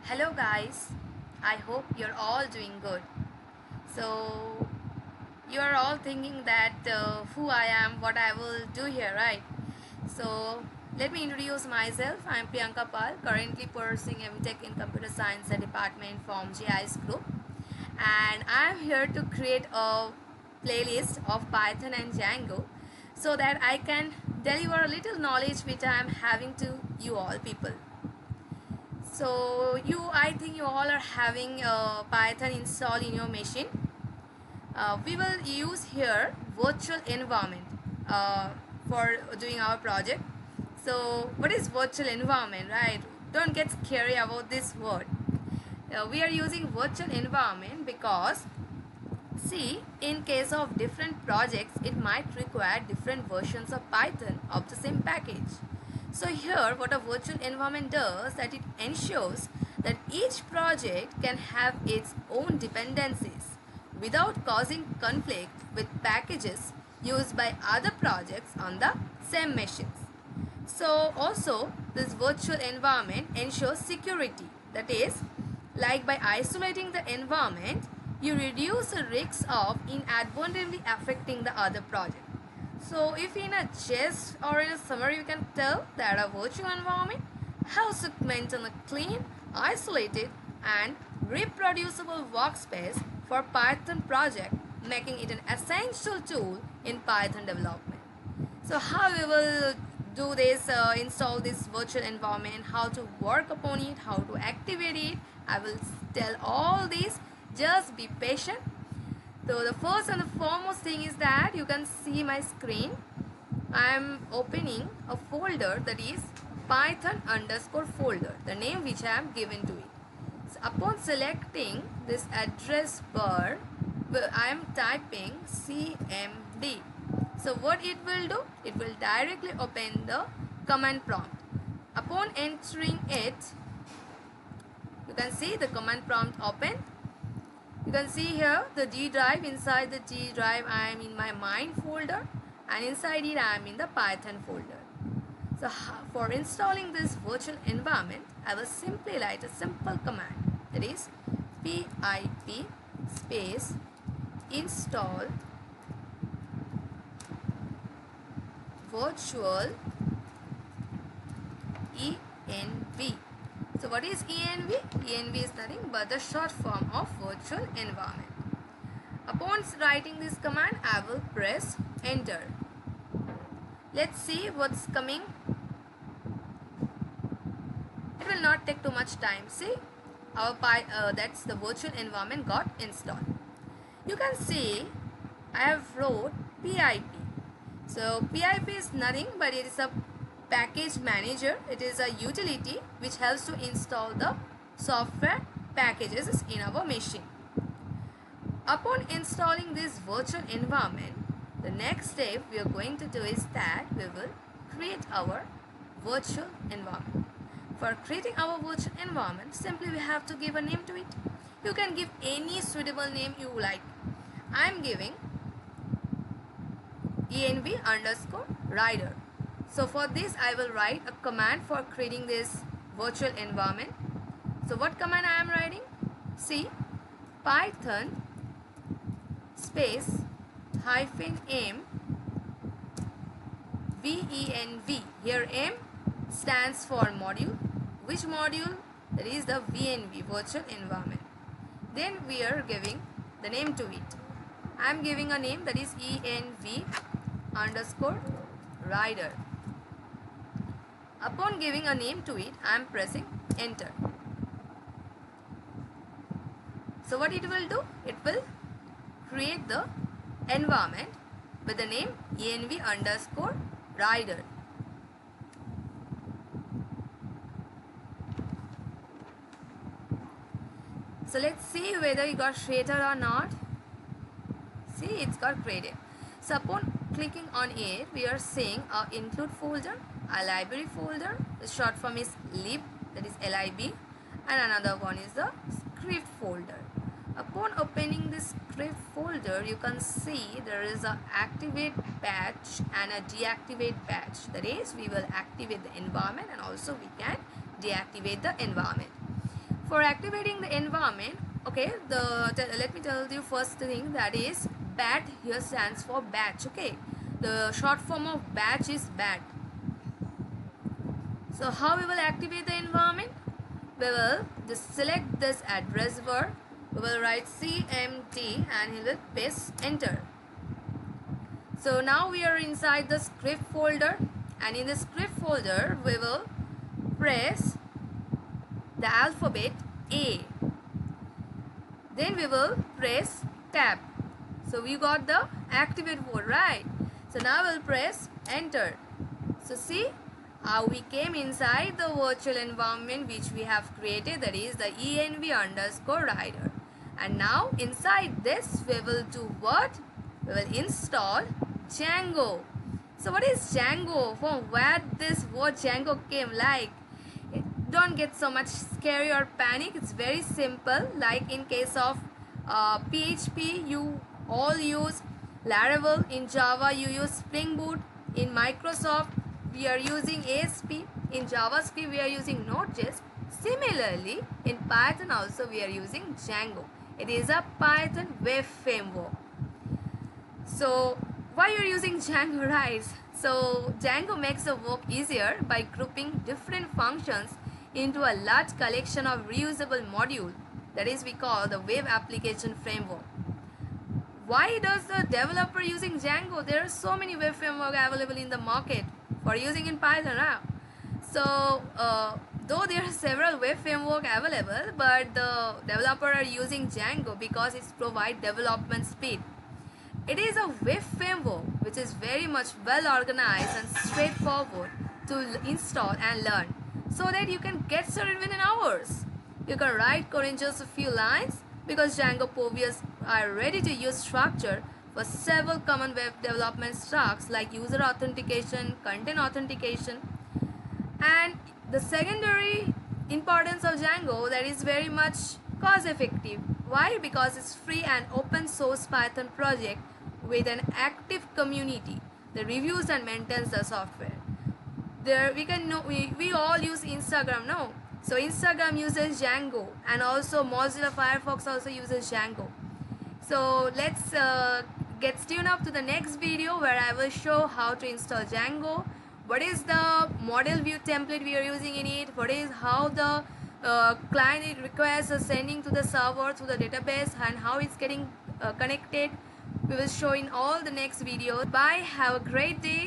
Hello guys, I hope you're all doing good. So, you are all thinking that who I am, what I will do here, right? So, let me introduce myself. I am Priyanka Pal, currently pursuing MTech in Computer Science Department from GIS Group, and I am here to create a playlist of Python and Django so that I can deliver a little knowledge which I am having to you all people. So I think you all are having Python installed in your machine. We will use here virtual environment uh, for doing our project. So what is virtual environment, right? Don't get scary about this word. We are using virtual environment because see, in case of different projects, it might require different versions of Python of the same package. So here, what a virtual environment does, that it ensures that each project can have its own dependencies without causing conflict with packages used by other projects on the same machines. So also, this virtual environment ensures security. That is, like by isolating the environment, you reduce the risk of inadvertently affecting the other project. So if in a gist or in a summary, you can tell that a virtual environment helps to maintain a clean, isolated and reproducible workspace for Python project, making it an essential tool in Python development. So how we will do this, install this virtual environment, how to work upon it, how to activate it, I will tell all these. Just be patient. So the first and the foremost thing is that you can see my screen. I am opening a folder, that is Python underscore folder, the name which I am given to it. So upon selecting this address bar, I am typing cmd. So what it will do? It will directly open the command prompt. Upon entering it, you can see the command prompt open. You can see here the D drive. Inside the D drive I am in my main folder, and inside it I am in the Python folder. So for installing this virtual environment, I will simply write a simple command, that is pip space install virtual env. So what is env? Env is nothing but the short form of virtual environment. Upon writing this command, I will press enter. Let's see what's coming. It will not take too much time. See, that's the virtual environment got installed. You can see I have wrote pip. So pip is nothing but it is a package manager. It is a utility which helps to install the software packages in our machine. Upon installing this virtual environment, the next step we are going to do is that we will create our virtual environment. For creating our virtual environment, simply we have to give a name to it. You can give any suitable name you like. I am giving env underscore rider. So for this I will write a command for creating this virtual environment. So what command I am writing? See, python space hyphen m venv. Here m stands for module. Which module? That is the venv, virtual environment. Then we are giving the name to it. I am giving a name, that is env underscore rider. Upon giving a name to it, I am pressing enter. So what it will do? It will create the environment with the name env underscore rider. So let's see whether it got created or not. See, it's got created. So upon clicking on it, we are seeing a include folder, a library folder. The short form is lib, that is lib, and another one is the script folder. Upon opening this script folder, you can see there is a activate batch and a deactivate batch. That is, we will activate the environment and also we can deactivate the environment. For activating the environment, okay, let me tell you first thing, that is BAT here stands for batch. Okay, the short form of batch is BAT. So how we will activate the environment? We will just select this address bar, we will write CMD and we will press enter. So now we are inside the script folder, and in the script folder we will press the alphabet A. Then we will press tab. So we got the activate mode, right? So now we'll press enter. So see how we came inside the virtual environment which we have created, that is the env_rider. And now inside this we will do what? We will install Django. So what is Django? From where this word Django came? Like, don't get so much scary or panic. It's very simple. Like in case of PHP, you all use Laravel. In Java, you use Spring Boot. In Microsoft, we are using ASP. In JavaScript, we are using Node.js. Similarly, in Python also we are using Django. It is a Python web framework. So why you are using Django, right? So Django makes the work easier by grouping different functions into a large collection of reusable modules. That is we call the web application framework. Why does the developer using Django? There are so many web frameworks available in the market for using in Python now. So though there are several web frameworks available, but the developer are using Django because it provides development speed. It is a web framework which is very much well organized and straightforward to install and learn, so that you can get started within hours. You can write code in just a few lines because Django provides a ready-to-use structure for several common web development stacks like user authentication, content authentication, and the secondary importance of Django, that is very much cost effective. Why? Because it's free and open source Python project with an active community that reviews and maintains the software. There we can know we all use Instagram, no? So Instagram uses Django, and also Mozilla Firefox also uses Django. So let's get tuned up to the next video where I will show how to install Django, what is the model view template we are using in it, what is how the client it requires sending to the server to the database, and how it's getting connected. We will show in all the next videos. Bye, have a great day.